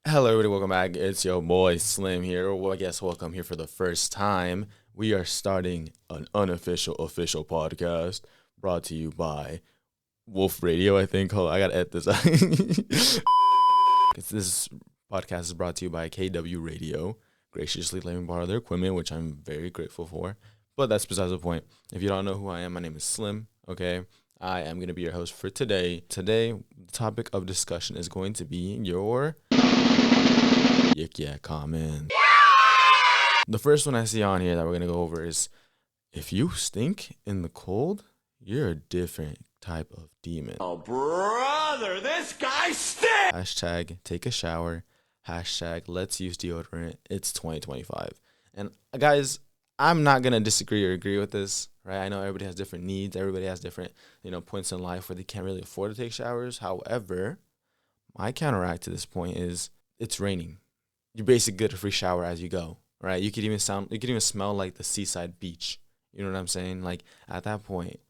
Hello, everybody. Welcome back. It's your boy Slim here. Well, I guess welcome here for the first time. We are starting an unofficial official podcast brought to you by Wolf Radio. I think. Hold on, I gotta edit this. This podcast is brought to you by KW Radio, graciously letting me borrow their equipment, which I'm very grateful for. But that's besides the point. If you don't know who I am, my name is Slim. Okay. I am going to be your host for today. Today, the topic of discussion is going to be your Yik Yak comment. The first one I see on here that we're going to go over is, if you stink in the cold, you're a different type of demon. Oh, brother, this guy stinks! Hashtag take a shower. Hashtag let's use deodorant. It's 2025. And guys, I'm not going to disagree or agree with this, right? I know everybody has different needs. Everybody has different, points in life where they can't really afford to take showers. However, my counteract to this point is it's raining. You basically get a free shower as you go, right? You could even smell like the seaside beach. You know what I'm saying? Like at that point,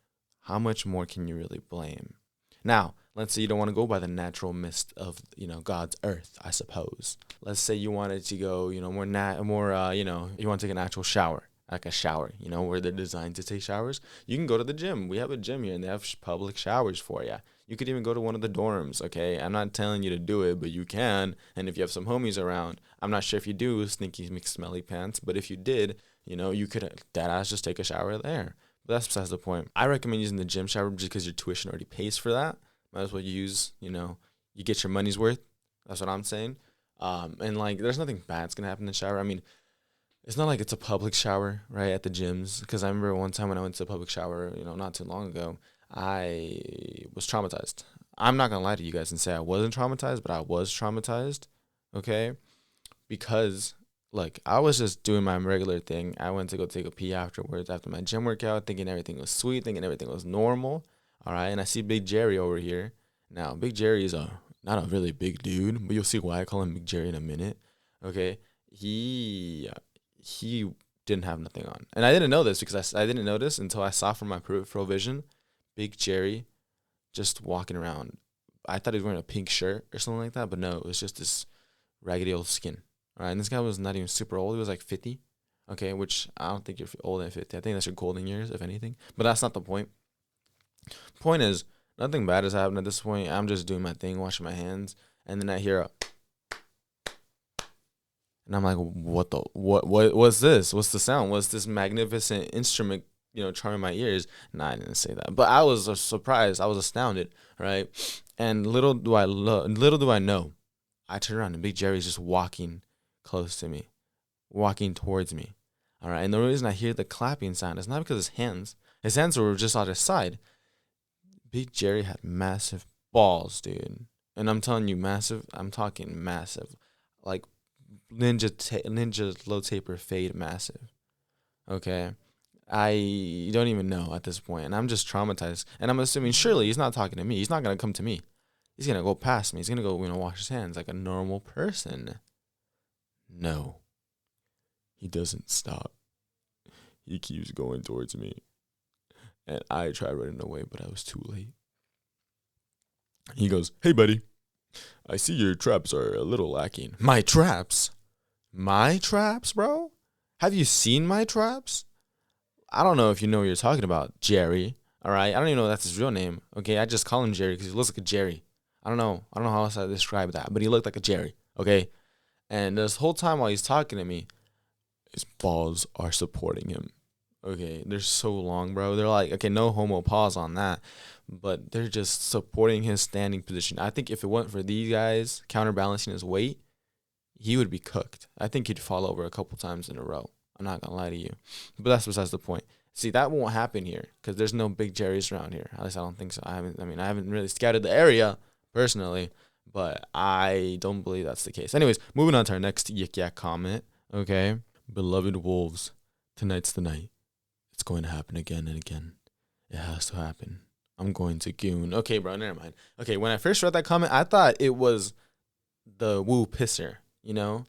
how much more can you really blame? Now, let's say you don't want to go by the natural mist of, God's earth, I suppose. Let's say you wanted to go, you want to take an actual shower, like a shower, where they're designed to take showers. You can go to the gym. We have a gym here and they have public showers for you. You could even go to one of the dorms, okay? I'm not telling you to do it, but you can. And if you have some homies around, I'm not sure if you do, sneaky smelly pants, but if you did, you could deadass just take a shower there. But that's besides the point. I recommend using the gym shower just because your tuition already pays for that. Might as well use, you get your money's worth. That's what I'm saying. And like, there's nothing bad's gonna happen in the shower. I mean, it's not like it's a public shower, right, at the gyms. Because I remember one time when I went to a public shower, not too long ago, I was traumatized. I'm not gonna lie to you guys and say I wasn't traumatized, but I was traumatized, okay? Because, look, I was just doing my regular thing. I went to go take a pee afterwards, after my gym workout, thinking everything was sweet, thinking everything was normal, all right? And I see Big Jerry over here. Now, Big Jerry is not a really big dude, but you'll see why I call him Big Jerry in a minute, okay? He didn't have nothing on. And I didn't know this because I didn't notice until I saw from my peripheral vision Big Jerry just walking around. I thought he was wearing a pink shirt or something like that, but no, it was just this raggedy old skin. All right, and this guy was not even super old. He was like 50, okay, which I don't think you're older than 50. I think that's your golden years, if anything. But that's not the point. Point is, nothing bad has happened at this point. I'm just doing my thing, washing my hands, and then I hear a, and I'm like, what's this? What's the sound? What's this magnificent instrument, charming my ears? Nah, I didn't say that. But I was surprised. I was astounded, right? And little do I know, I turn around and Big Jerry's just walking close to me, walking towards me. All right. And the reason I hear the clapping sound is not because his hands were just on his side. Big Jerry had massive balls, dude. And I'm telling you, massive. I'm talking massive. Like ninja low taper fade massive. Okay. I don't even know at this point, and I'm just traumatized. And I'm assuming surely he's not talking to me. He's not gonna come to me. He's gonna go past me. He's gonna go, wash his hands like a normal person. No, he doesn't stop. He keeps going towards me, and I tried running away, but I was too late. He goes, "Hey, buddy, I see your traps are a little lacking." My traps? My traps, bro? Have you seen my traps? I don't know if you know what you're talking about, Jerry. All right, I don't even know if that's his real name. Okay, I just call him Jerry because he looks like a Jerry. I don't know how else I describe that, but he looked like a Jerry. Okay, and this whole time while he's talking to me, his balls are supporting him. Okay, they're so long, bro. They're like, okay, no homo pause on that, but they're just supporting his standing position. I think if it wasn't for these guys counterbalancing his weight, he would be cooked. I think he'd fall over a couple times in a row. I'm not gonna lie to you, but that's besides the point. See, that won't happen here because there's no Big Jerry's around here. At least I don't think so. I haven't really scouted the area personally, but I don't believe that's the case. Anyways, moving on to our next Yik Yak comment. Okay, beloved wolves, tonight's the night. It's going to happen again and again. It has to happen. I'm going to goon. Okay, bro, never mind. Okay, when I first read that comment, I thought it was the Woo Pisser,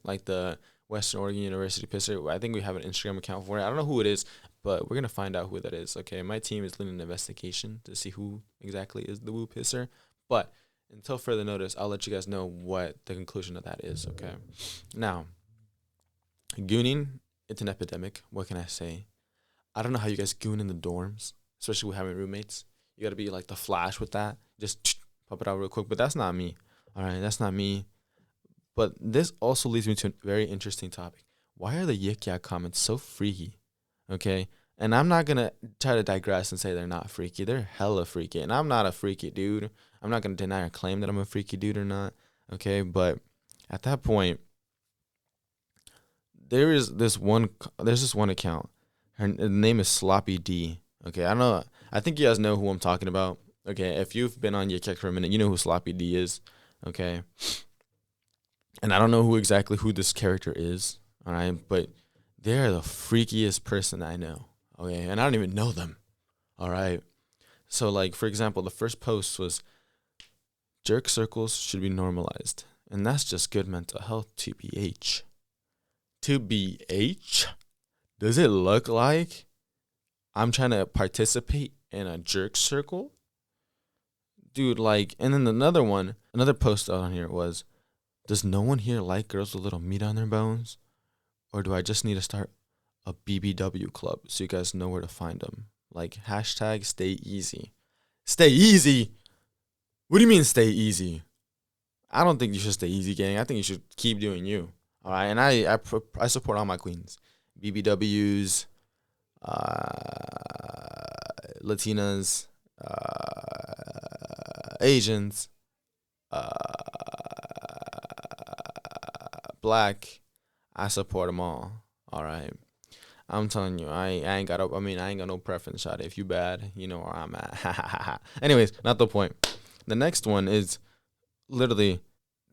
like the Western Oregon University Pisser. I think we have an Instagram account for it. I don't know who it is, but we're going to find out who that is. Okay, my team is leading an investigation to see who exactly is the Woo Pisser. But until further notice, I'll let you guys know what the conclusion of that is, okay? Now, gooning, it's an epidemic. What can I say? I don't know how you guys goon in the dorms, especially with having roommates. You got to be like the Flash with that. Just pop it out real quick. But that's not me. All right, that's not me. But this also leads me to a very interesting topic. Why are the Yik Yak comments so freaky? Okay? And I'm not going to try to digress and say they're not freaky. They're hella freaky. And I'm not a freaky dude. I'm not going to deny or claim that I'm a freaky dude or not. Okay? But at that point, there's this one account. Her name is Sloppy D. Okay? I don't know. I think you guys know who I'm talking about. Okay? If you've been on Yik Yak for a minute, you know who Sloppy D is. Okay? And I don't know who this character is. All right? But they're the freakiest person I know. Okay, and I don't even know them. All right. So, like, for example, the first post was jerk circles should be normalized. And that's just good mental health, TBH. TBH? Does it look like I'm trying to participate in a jerk circle? Dude, like, and then another post on here was, does no one here like girls with little meat on their bones? Or do I just need to start a BBW club so you guys know where to find them? Like, hashtag stay easy. Stay easy? What do you mean stay easy? I don't think you should stay easy, gang. I think you should keep doing you. All right, and I support all my queens. BBWs, Latinas, Asians, Black. I support them all. All right. I'm telling you, I ain't got no preference, shot. If you bad, you know where I'm at. Anyways, not the point. The next one is literally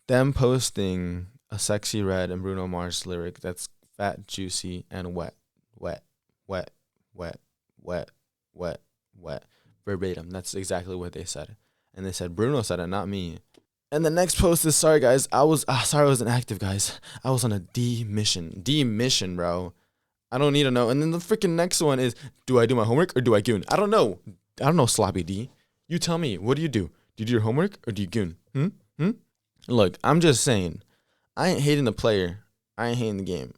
them posting a Sexy Red and Bruno Mars lyric that's fat, juicy, and wet. Wet, wet, wet, wet, wet, wet. Verbatim. That's exactly what they said. And they said, Bruno said it, not me. And the next post is, sorry guys, I wasn't active, guys. I was on a D mission, bro. I don't need to know. And then the freaking next one is, do I do my homework or do I goon? I don't know. Sloppy D. You tell me. What do? Do you do your homework or do you goon? Look, I'm just saying, I ain't hating the player. I ain't hating the game.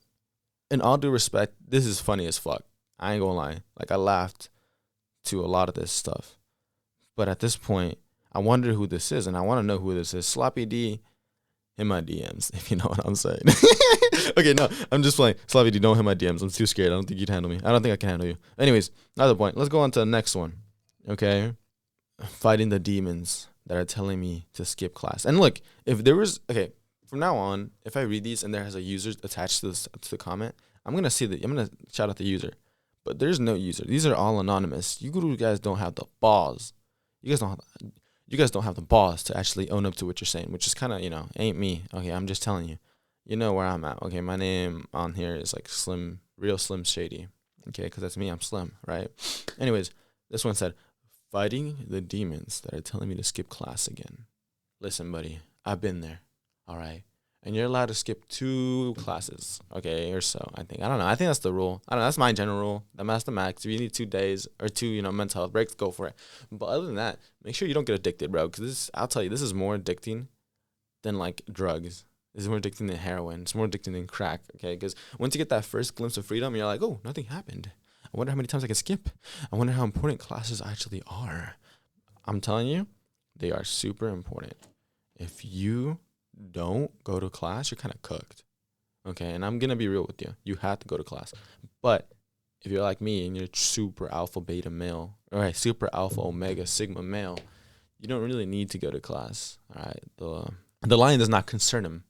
In all due respect, this is funny as fuck. I ain't gonna lie. Like, I laughed to a lot of this stuff. But at this point, I wonder who this is, and I want to know who this is. Sloppy D, hit my DMs, if you know what I'm saying. Okay, no, I'm just playing. Sloppy D, don't hit my DMs. I'm too scared. I don't think you'd handle me. I don't think I can handle you. Anyways, another point. Let's go on to the next one. Okay? Fighting the demons that are telling me to skip class. And look, if there was, okay, from now on, if I read these and there has a user attached to the comment, I'm going to shout out the user. But there's no user. These are all anonymous. You guys don't have the balls. You guys don't have the balls to actually own up to what you're saying, which is kind of, ain't me. Okay, I'm just telling you. You know where I'm at. Okay, my name on here is like Real Slim Shady. Okay, because that's me. I'm Slim, right? Anyways, this one said, fighting the demons that are telling me to skip class again. Listen, buddy, I've been there. All right. And you're allowed to skip 2 classes, okay, or so, I think. I don't know. I think that's the rule. I don't know. That's my general rule. That's the max. If you need 2 days or 2, mental health breaks, go for it. But other than that, make sure you don't get addicted, bro. Because I'll tell you, this is more addicting than, like, drugs. This is more addicting than heroin. It's more addicting than crack, okay? Because once you get that first glimpse of freedom, you're like, oh, nothing happened. I wonder how many times I can skip. I wonder how important classes actually are. I'm telling you, they are super important. If you don't go to class, you're kind of cooked. Okay, and I'm going to be real with you. You have to go to class. But if you're like me and you're super alpha beta male, all right, super alpha omega sigma male, you don't really need to go to class. All right, the lion does not concern him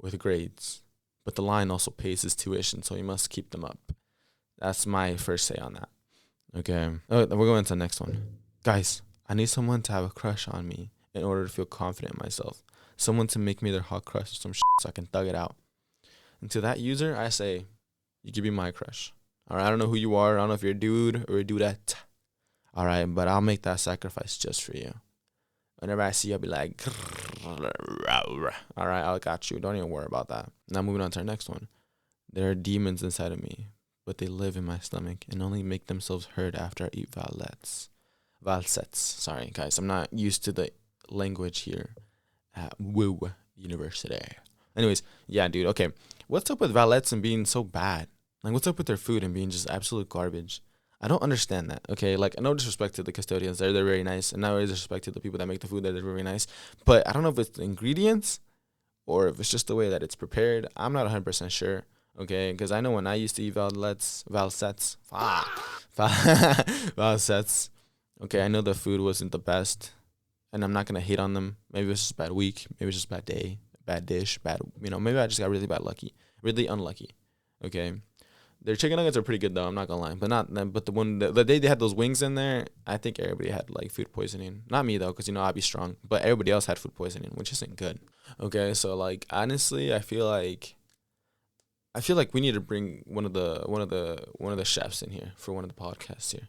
with grades, but the lion also pays his tuition, so he must keep them up. That's my first say on that. Okay, we're going to the next one. Guys, I need someone to have a crush on me in order to feel confident in myself. Someone to make me their hot crush or some shit so I can thug it out. And to that user, I say, you can be my crush. All right, I don't know who you are. I don't know if you're a dude or a dudette. All right, but I'll make that sacrifice just for you. Whenever I see you, I'll be like, all right, I got you. Don't even worry about that. Now moving on to our next one. There are demons inside of me, but they live in my stomach and only make themselves heard after I eat valsets. Sorry, guys, I'm not used to the language here at Woo University. Anyways, yeah, dude. Okay, what's up with valets and being so bad? Like, what's up with their food and being just absolute garbage? I don't understand that. Okay, like, no disrespect to the custodians, they're very nice, and no disrespect to the people that make the food, they're very nice. But I don't know if it's the ingredients or if it's just the way that it's prepared. I'm not 100% sure. Okay, because I know when I used to eat valsets, valsets. Okay, I know the food wasn't the best, and I'm not gonna hate on them. Maybe it was just a bad week. Maybe it was just a bad day, bad dish, bad. Maybe I just got really really unlucky. Okay, their chicken nuggets are pretty good though. I'm not gonna lie, but the day they had those wings in there, I think everybody had like food poisoning. Not me though, because I'd be strong, but everybody else had food poisoning, which isn't good. Okay, so like honestly, I feel like we need to bring one of the chefs in here for one of the podcasts here.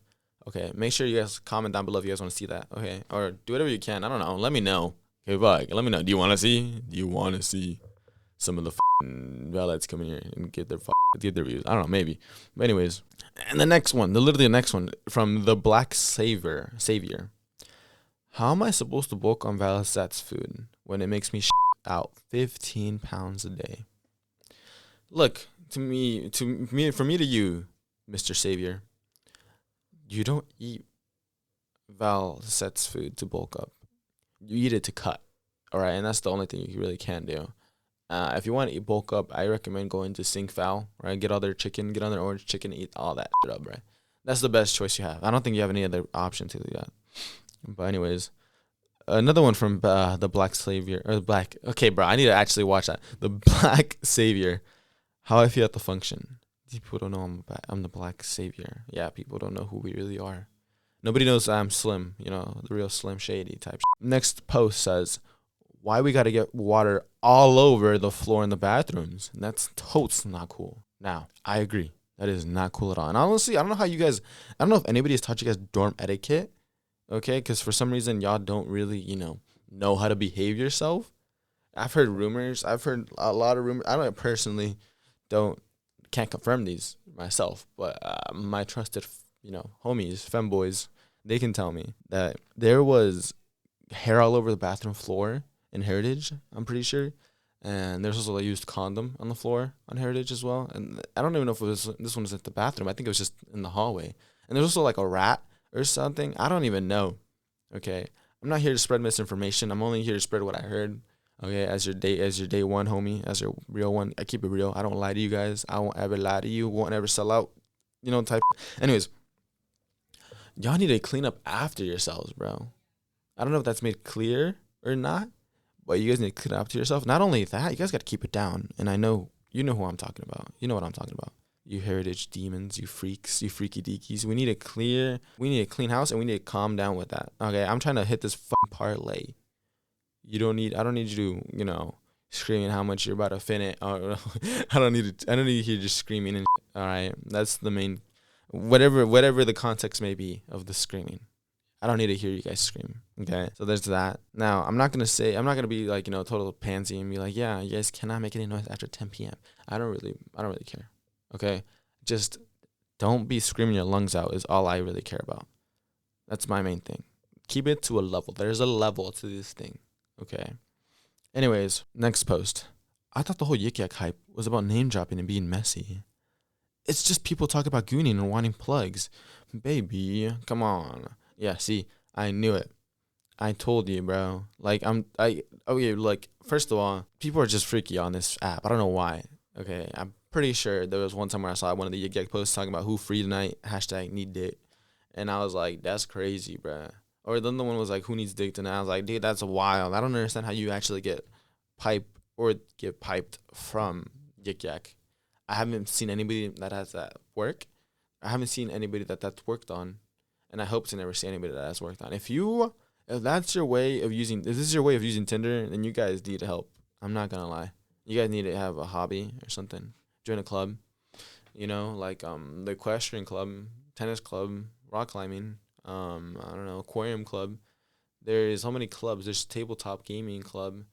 Okay, make sure you guys comment down below if you guys want to see that. Okay, or do whatever you can. I don't know. Let me know. Okay, bye. Let me know. Do you want to see? Do you want to see some of the valets come in here and get their views? I don't know. Maybe. But anyways, and the next one, literally the next one from the Black Savior. How am I supposed to bulk on Valet's food when it makes me out 15 pounds a day? Look, for me to you, Mr. Savior, you don't eat Valset's food to bulk up. You eat it to cut, all right? And that's the only thing you really can do. If you want to eat bulk up, I recommend going to Sink Val, right? Get all their chicken, get on their orange chicken, eat all that shit up, right? That's the best choice you have. I don't think you have any other option to do that. But anyways, another one from the Black Savior, or Black. Okay, bro, I need to actually watch that. The Black Savior. How I feel at the function. People don't know I'm the Black Savior. Yeah, people don't know who we really are. Nobody knows I'm Slim, the real Slim Shady type. Next post says, why we got to get water all over the floor in the bathrooms? And that's totes not cool. Now, I agree. That is not cool at all. And honestly, I don't know if anybody has taught you guys dorm etiquette, okay? Because for some reason, y'all don't really, know how to behave yourself. I've heard rumors. I've heard a lot of rumors. I don't personally can't confirm these myself, but my trusted, homies, femboys, they can tell me that there was hair all over the bathroom floor in Heritage, I'm pretty sure, and there's also a used condom on the floor on Heritage as well, and I don't even know if this one was at the bathroom. I think it was just in the hallway, and there's also like a rat or something. I don't even know. Okay, I'm not here to spread misinformation. I'm only here to spread what I heard. Okay, as your day one, homie, as your real one. I keep it real. I don't lie to you guys. I won't ever lie to you. Won't ever sell out. Type. Anyways, y'all need to clean up after yourselves, bro. I don't know if that's made clear or not, but you guys need to clean up to yourself. Not only that, you guys got to keep it down. And I know you know who I'm talking about. You know what I'm talking about. You Heritage demons, you freaks, you freaky deakies. We need a clean house, and we need to calm down with that. Okay, I'm trying to hit this parlay. I don't need you to, screaming how much you're about to fin it. I don't need to hear you just screaming and all right. That's the main, whatever the context may be of the screaming. I don't need to hear you guys scream. Okay. So there's that. Now, I'm not going to be like, total pansy and be like, yeah, you guys cannot make any noise after 10 p.m. I don't really care. Okay. Just don't be screaming your lungs out is all I really care about. That's my main thing. Keep it to a level. There's a level to this thing. Okay. Anyways, next post. I thought the whole Yik Yak hype was about name dropping and being messy. It's just people talking about gooning and wanting plugs. Baby, come on. Yeah, see, I knew it. I told you, bro. First of all, people are just freaky on this app. I don't know why. Okay, I'm pretty sure there was one time where I saw one of the Yik Yak posts talking about who free tonight, #need dick. And I was like, that's crazy, bro. Or then the one was like, who needs dick tonight? I was like, dude, that's wild. I don't understand how you actually get piped from Yik Yak. I haven't seen anybody that has that work. I haven't seen anybody that's worked on. And I hope to never see anybody that has worked on. If this is your way of using Tinder, then you guys need help. I'm not going to lie. You guys need to have a hobby or something. Join a club. The equestrian club, tennis club, rock climbing. I don't know, aquarium club. There's how many clubs? There's tabletop gaming club.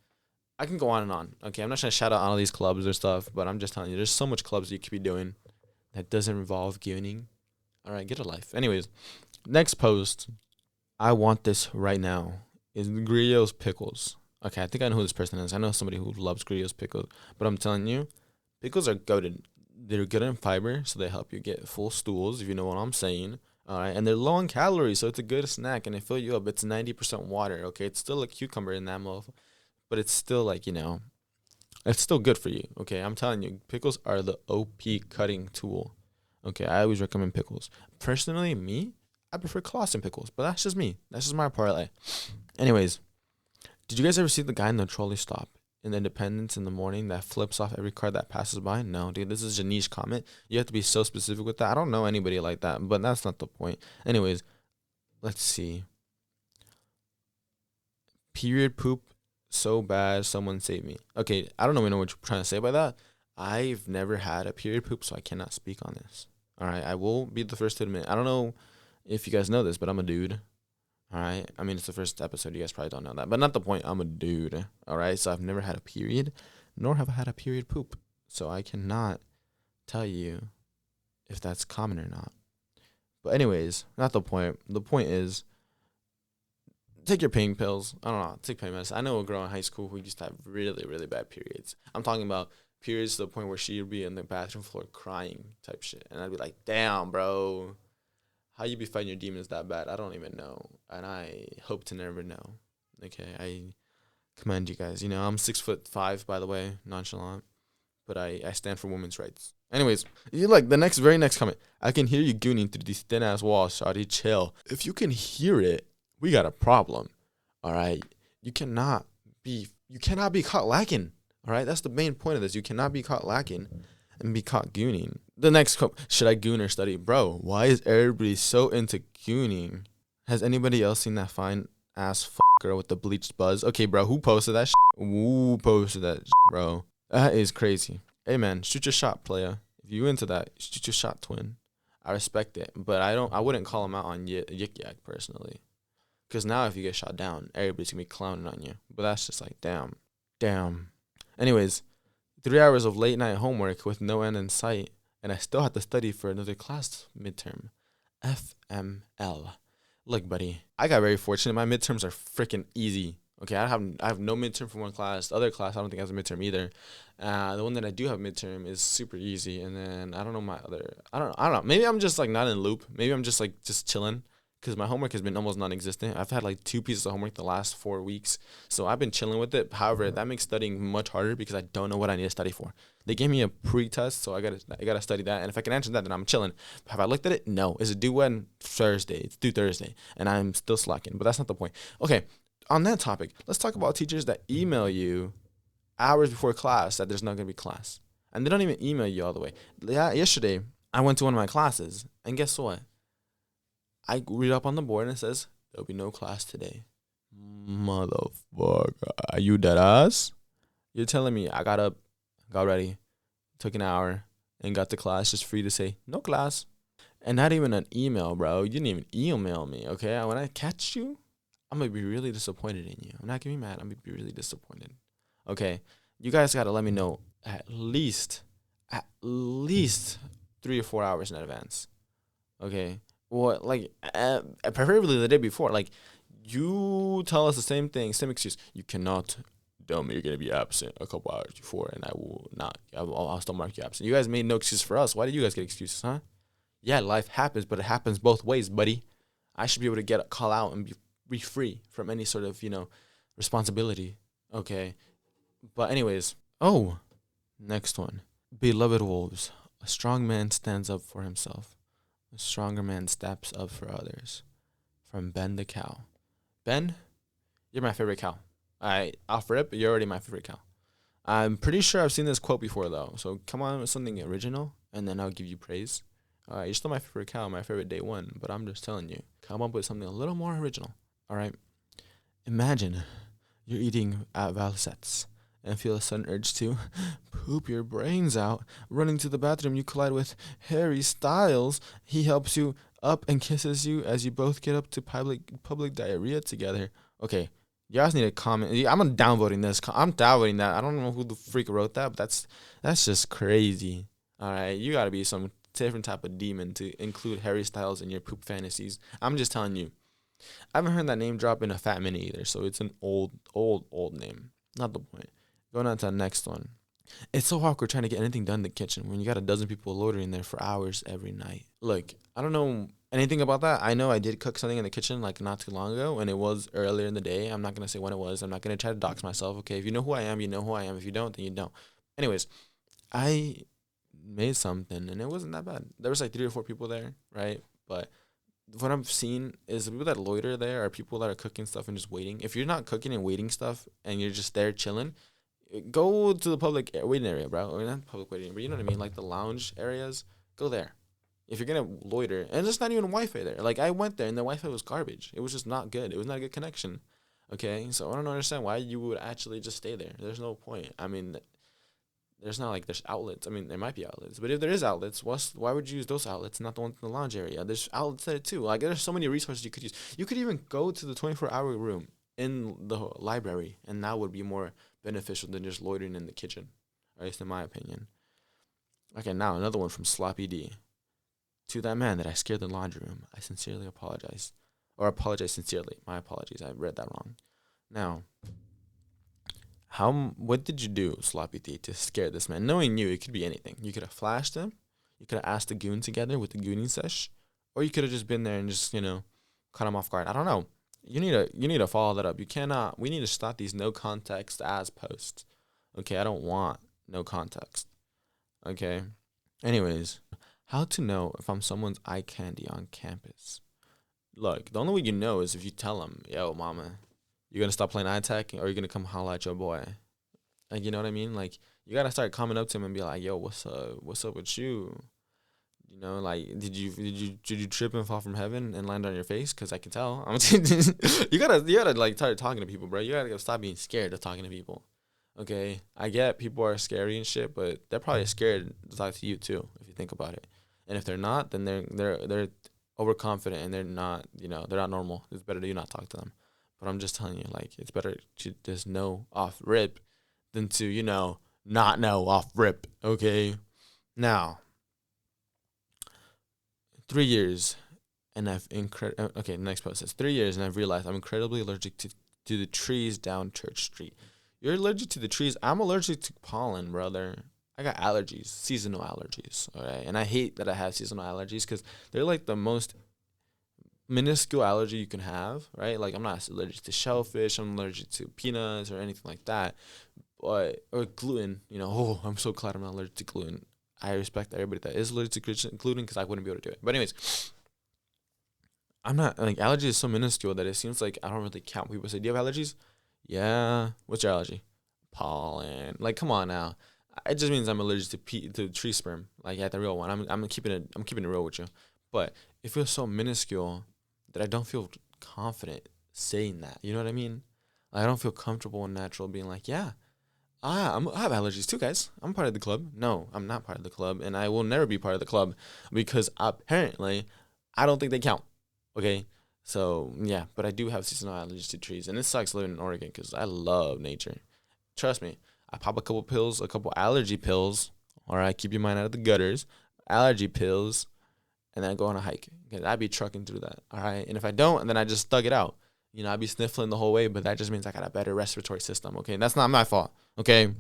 I can go on and on. Okay, I'm not trying to shout out all these clubs or stuff, but I'm just telling you, there's so much clubs you could be doing that doesn't involve gooning. All right, get a life. Anyways, next post. I want this right now. is Griot's pickles. Okay, I think I know who this person is. I know somebody who loves Griot's pickles. But I'm telling you, pickles are goated. They're good in fiber, so they help you get full stools, if you know what I'm saying. All right, and they're low in calories, so it's a good snack, and they fill you up. It's 90% water, okay? It's still a cucumber in that motherfucker, but it's still like, it's still good for you, okay? I'm telling you, pickles are the OP cutting tool. Okay, I always recommend pickles. Personally, me, I prefer Clausen pickles, but that's just me. That's just my parlay. Anyways, did you guys ever see the guy in the trolley stop in Independence in the morning that flips off every car that passes by? No, dude, this is a niche comment. You have to be so specific with that. I don't know anybody like that, but that's not the point. Anyways, let's see. Period poop so bad, someone save me. Okay, I don't even know what you're trying to say by that. I've never had a period poop, so I cannot speak on this. All right, I will be the first to admit. I don't know if you guys know this, but I'm a dude. All right. I mean, it's the first episode. You guys probably don't know that, but not the point. I'm a dude. All right. So I've never had a period, nor have I had a period poop. So I cannot tell you if that's common or not. But anyways, not the point. The point is, take your pain pills. I don't know. Take pain medicine. I know a girl in high school who used to have really, really bad periods. I'm talking about periods to the point where she would be in the bathroom floor crying type shit. And I'd be like, damn, bro. How you be fighting your demons that bad? I don't even know. And I hope to never know. Okay, I commend you guys. I'm 6'5", by the way, nonchalant. But I stand for women's rights. Anyways, you like the very next comment. I can hear you gooning through these thin ass walls, shawty. Chill. If you can hear it, we got a problem. All right. You cannot be caught lacking. All right. That's the main point of this. You cannot be caught lacking and be caught gooning. The next should I goon or study? Bro, why is everybody so into gooning? Has anybody else seen that fine ass girl with the bleached buzz? Okay, bro, who posted that shit? Who posted that shit, bro? That is crazy. Hey, man, shoot your shot, playa. If you into that, shoot your shot, twin. I respect it, but I wouldn't call him out on Yik Yak personally. Because now if you get shot down, everybody's going to be clowning on you. But that's just like, damn. Anyways, 3 hours of late night homework with no end in sight, and I still have to study for another class midterm. FML. Look, buddy, I got very fortunate. My midterms are freaking easy. Okay, I have no midterm for one class. The other class, I don't think has a midterm either. The one that I do have midterm is super easy, and then I don't know. Maybe I'm just like not in loop. Maybe I'm just like just chilling. Because my homework has been almost non-existent. I've had like 2 pieces of homework the last 4 weeks. So I've been chilling with it. However, that makes studying much harder because I don't know what I need to study for. They gave me a pre-test, so I gotta study that. And if I can answer that, then I'm chilling. Have I looked at it? No. Is it due when? Thursday. It's due Thursday. And I'm still slacking. But that's not the point. Okay, on that topic, let's talk about teachers that email you hours before class that there's not going to be class. And they don't even email you all the way. Yesterday, I went to one of my classes, and guess what? I read up on the board and it says, there'll be no class today. Motherfucker. Are you dead ass? You're telling me I got up, got ready, took an hour, and got to class just for you to say, no class. And not even an email, bro. You didn't even email me, okay? When I catch you, I'm going to be really disappointed in you. I'm not going to be mad. I'm going to be really disappointed. Okay? You guys got to let me know at least 3 or 4 hours in advance. Okay? Well, like, preferably the day before. Like, you tell us the same thing, same excuse. You cannot tell me you're going to be absent a couple hours before, and I will not. I'll still mark you absent. You guys made no excuse for us. Why did you guys get excuses, huh? Yeah, life happens, but it happens both ways, buddy. I should be able to get a call out and be free from any sort of, responsibility. Okay. But anyways. Oh, next one. Beloved wolves. A strong man stands up for himself. A stronger man steps up for others. From Ben the cow. Ben, you're my favorite cow. Off rip, you're already my favorite cow. I'm pretty sure I've seen this quote before, though. So come on with something original, and then I'll give you praise. All right, you're still my favorite cow, my favorite day one, but I'm just telling you, come up with something a little more original. All right? Imagine you're eating at Valset's and feel a sudden urge to poop your brains out. Running to the bathroom, you collide with Harry Styles. He helps you up and kisses you as you both get up to public diarrhea together. Okay, you guys need to comment. I'm downvoting this. I'm downvoting that. I don't know who the freak wrote that, but that's just crazy. All right, you got to be some different type of demon to include Harry Styles in your poop fantasies. I'm just telling you. I haven't heard that name drop in a fat minute either, so it's an old name. Not the point. Going on to the next one. It's so awkward trying to get anything done in the kitchen when you got a dozen people loitering there for hours every night. Look, I don't know anything about that. I know I did cook something in the kitchen like not too long ago, and it was earlier in the day. I'm not gonna say when it was. I'm not gonna try to dox myself. Okay, if you know who I am, you know who I am. If you don't, then you don't. Anyways, I made something, and it wasn't that bad. There was like 3 or 4 people there, right? But what I've seen is the people that loiter there are people that are cooking stuff and just waiting. If you're not cooking and waiting stuff and you're just there chilling, go to the public waiting area, bro. Or not public waiting, but you know what I mean, like the lounge areas. Go there. If you're gonna loiter, and there's not even Wi-Fi there. Like I went there and the Wi-Fi was garbage. It was just not good. It was not a good connection. Okay, so I don't understand why you would actually just stay there. There's no point. I mean, there's not like there's outlets. I mean, there might be outlets, but if there is outlets, why would you use those outlets, not the ones in the lounge area? There's outlets there too. Like there's so many resources you could use. You could even go to the 24-hour room in the library, and that would be more beneficial than just loitering in the kitchen, at least in my opinion. Okay, now another one from Sloppy D. To that man that I scared in the laundry room, I sincerely apologize. Or apologize sincerely. My apologies. I read that wrong. Now, what did you do, Sloppy D, to scare this man? Knowing you, it could be anything. You could have flashed him. You could have asked the goon together with the gooning sesh. Or you could have just been there and just, cut him off guard. I don't know. You need to follow that up. We need to stop these no context as posts. Okay, I don't want no context. Okay. Anyways, how to know if I'm someone's eye candy on campus? Look, the only way you know is if you tell them, yo, mama, you're going to stop playing iTech or you're going to come holla at your boy. Like, you know what I mean? Like, you got to start coming up to him and be like, yo, what's up? What's up with you? You know, like, did you trip and fall from heaven and land on your face? Because I can tell. You gotta like start talking to people, bro. You gotta stop being scared of talking to people. Okay, I get people are scary and shit, but they're probably scared to talk to you too, if you think about it. And if they're not, then they're overconfident and they're not normal. It's better to you not talk to them. But I'm just telling you, like, it's better to just know off rip than to not know off rip. Okay, now 3 years, and okay. Next post says 3 years, and I've realized I'm incredibly allergic to the trees down Church Street. You're allergic to the trees. I'm allergic to pollen, brother. I got allergies, seasonal allergies. All right, and I hate that I have seasonal allergies because they're like the most minuscule allergy you can have, right? Like I'm not allergic to shellfish. I'm allergic to peanuts or anything like that, or gluten. I'm so glad I'm not allergic to gluten. I respect everybody that is allergic to gluten because I wouldn't be able to do it. But anyways, I'm not, like, allergy is so minuscule that it seems like I don't really count. People say, do you have allergies? Yeah. What's your allergy? Pollen. Like, come on now. It just means I'm allergic to tree sperm. Like, yeah, the real one. I'm keeping it real with you. But it feels so minuscule that I don't feel confident saying that. You know what I mean? Like, I don't feel comfortable and natural being like, yeah. I have allergies too, guys. I'm part of the club. No, I'm not part of the club, and I will never be part of the club because apparently I don't think they count. Okay? So, yeah, but I do have seasonal allergies to trees, and it sucks living in Oregon because I love nature. Trust me, I pop a couple allergy pills, all right? Keep your mind out of the gutters, allergy pills, and then I go on a hike. Okay, I'd be trucking through that, all right? And if I don't, then I just thug it out. I'd be sniffling the whole way, but that just means I got a better respiratory system, okay? And that's not my fault, okay?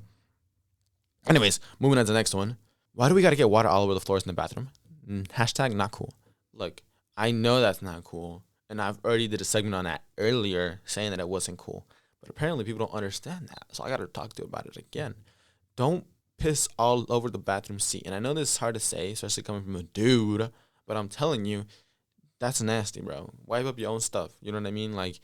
Anyways, moving on to the next one. Why do we got to get water all over the floors in the bathroom? Hashtag not cool. Look, I know that's not cool, and I've already did a segment on that earlier saying that it wasn't cool, but apparently people don't understand that, so I got to talk to you about it again. Don't piss all over the bathroom seat. And I know this is hard to say, especially coming from a dude, but I'm telling you, that's nasty, bro. Wipe up your own stuff. You know what I mean? Like,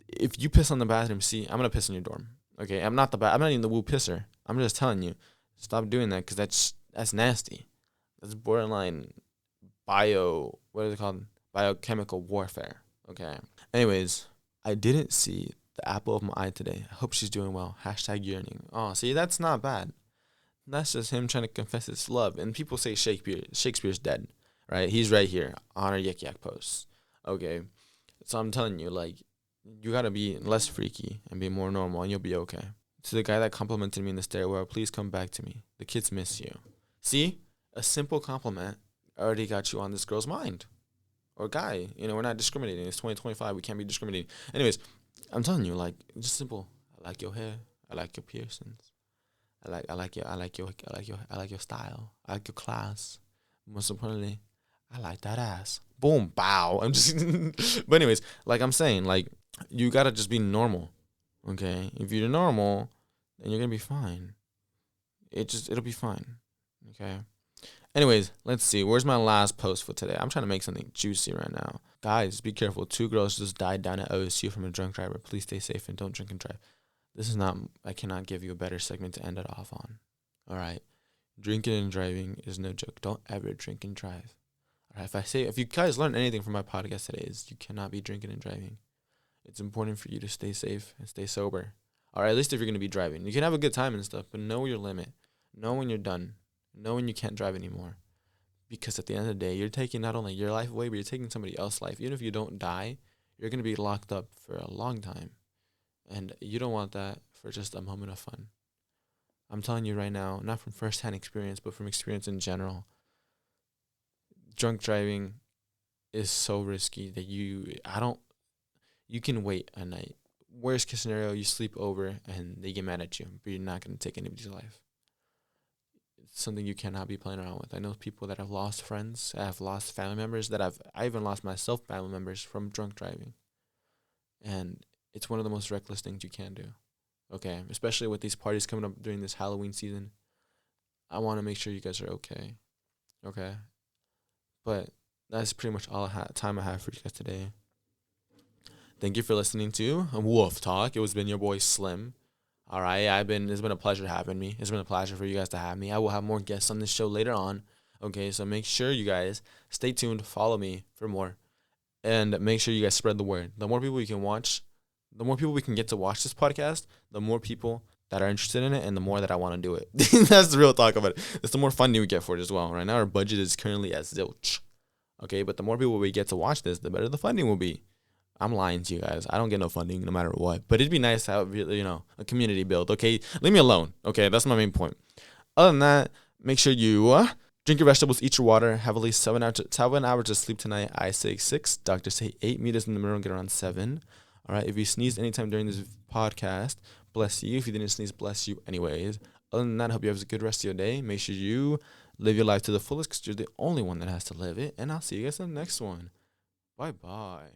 if you piss on the bathroom seat, I'm gonna piss in your dorm. Okay, I'm not even the woo pisser. I'm just telling you, stop doing that because that's nasty. That's borderline what is it called? Biochemical warfare. Okay. Anyways, I didn't see the apple of my eye today. I hope she's doing well. Hashtag yearning. Oh, see, that's not bad. That's just him trying to confess his love. And people say Shakespeare's dead. Right? He's right here on our Yik Yak post. Okay. So I'm telling you, like, you got to be less freaky and be more normal and you'll be okay. To the guy that complimented me in the stairwell, please come back to me. The kids miss you. See? A simple compliment already got you on this girl's mind. or guy. We're not discriminating. It's 2025. We can't be discriminating. Anyways, I'm telling you, like, just simple. I like your hair. I like your piercings. I like your style. I like your class. Most importantly, I like that ass. Boom, bow. I'm just, but anyways, like I'm saying, like, you gotta just be normal. Okay, if you're normal, then you're gonna be fine. It'll be fine. Okay. Anyways, let's see. Where's my last post for today? I'm trying to make something juicy right now. Guys, be careful. 2 girls just died down at OSU from a drunk driver. Please stay safe and don't drink and drive. I cannot give you a better segment to end it off on. All right. Drinking and driving is no joke. Don't ever drink and drive. All right. If you guys learned anything from my podcast today, is you cannot be drinking and driving. It's important for you to stay safe and stay sober. All right. At least if you're going to be driving. You can have a good time and stuff, but know your limit. Know when you're done. Know when you can't drive anymore. Because at the end of the day, you're taking not only your life away, but you're taking somebody else's life. Even if you don't die, you're going to be locked up for a long time. And you don't want that for just a moment of fun. I'm telling you right now, not from first-hand experience, but from experience in general, drunk driving is so risky that you can wait a night. Worst case scenario, you sleep over and they get mad at you, but you're not going to take anybody's life. It's something you cannot be playing around with. I know people that have lost friends, have lost family members, I even lost myself family members from drunk driving. And it's one of the most reckless things you can do. Okay, especially with these parties coming up during this Halloween season. I want to make sure you guys are okay. Okay? But that's pretty much all time I have for you guys today. Thank you for listening to Wolf Talk. It was been your boy Slim. All right, it's been a pleasure having me. It's been a pleasure for you guys to have me. I will have more guests on this show later on. Okay, so make sure you guys stay tuned, follow me for more, and make sure you guys spread the word. The more people you can watch, the more people we can get to watch this podcast, the more people that are interested in it, and the more that I want to do it. That's the real talk about it. It's the more funding we get for it as well. Right now, our budget is currently at zilch. Okay, but the more people we get to watch this, the better the funding will be. I'm lying to you guys. I don't get no funding no matter what. But it'd be nice to have, a community build, okay? Leave me alone, okay? That's my main point. Other than that, make sure you drink your vegetables, eat your water, have at least 7 hours of sleep tonight. I say 6. Doctors say 8. Meet us in the middle and get around 7. All right? If you sneeze anytime during this podcast, bless you. If you didn't sneeze, bless you anyways. Other than that, I hope you have a good rest of your day. Make sure you live your life to the fullest because you're the only one that has to live it. And I'll see you guys in the next one. Bye-bye.